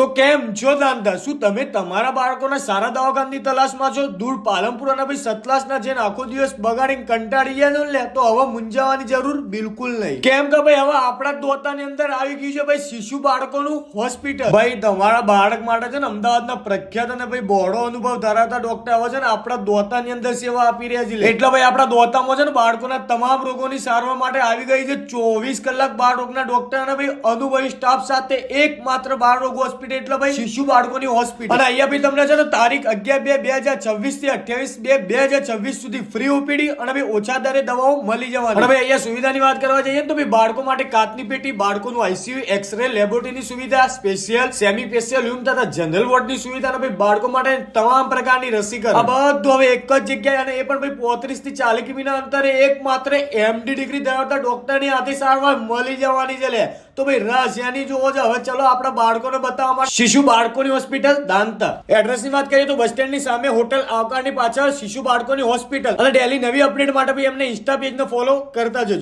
તો કેમ છો દાંતા, શું તમે તમારા બાળકોના સારા દવાખાનાની તલાશમાં છો? દૂર પાલનપુર અને ભાઈ સતલાસના જેને આખો દિવસ બગાડીને કંટાળી ગયા છો લે, તો હવે મૂંઝાવાની જરૂર બિલકુલ નહીં. કેમ કે ભાઈ હવે આપણા દોતાની અંદર આવી ગયું છે ભાઈ શિશુ બાળકોનું હોસ્પિટલ. ભાઈ તમારા બાળક માટે છે ને અમદાવાદના પ્રખ્યાત અને ભાઈ બહોળો અનુભવ ધરાવતા ડોક્ટર હવે છે ને આપણા દોતાની અંદર સેવા આપી રહ્યા છે. એટલે ભાઈ આપણા દોતામાં છે ને બાળકોના તમામ રોગોની સારવાર માટે આવી ગઈ છે 24 કલાક બાળ રોગના ડોક્ટર અને ભાઈ અનુભવી સ્ટાફ સાથે એકમાત્ર બાળ રોગ હોસ્પિટલ એટલે ભાઈ શિશુ બાળકોની હોસ્પિટલ. અને અહીંયા ભાઈ તમને છે ને તારીખ 11/2/2026 થી 28/2/2026 સુધી ફ્રી ઓપીડી અને ભાઈ ઓછા દરે દવાઓ મળી જવાની. અને ભાઈ અહીંયા સુવિધાની વાત કરવા જઈએ તો ભાઈ બાળકો માટે કાચની પેટી, બાળકોનું આઈસીયુ, એક્સરે, લેબોરેટરીની સુવિધા, સ્પેશિયલ, સેમી સ્પેશિયલ રૂમ તથા જનરલ વોર્ડની સુવિધા અને ભાઈ બાળકો માટે તમામ પ્રકારની રસીકરણ. આ બધું હવે એક જ જગ્યાએ અને એ પણ ભાઈ 35 થી 40 કિમીના અંતરે એકમાત્ર એમડી ડિગ્રી ધરાવતા ડોક્ટરની હાથે સારવાર મળી જવાની છે લે. તો ભાઈ રશિયાની જોવો છે. હવે ચલો આપણા બાળકોને બતાવવા માટે શિશુ બાળકોની હોસ્પિટલ દાંતા. એડ્રેસ ની વાત કરીએ તો બસ સ્ટેન્ડ ની સામે હોટલ આવકારની પાછળ શિશુ બાળકોની હોસ્પિટલ. અને ડેલી નવી અપડેટ માટે ભાઈ એમને ઇન્સ્ટા પેજ ને ફોલો કરતા જજો.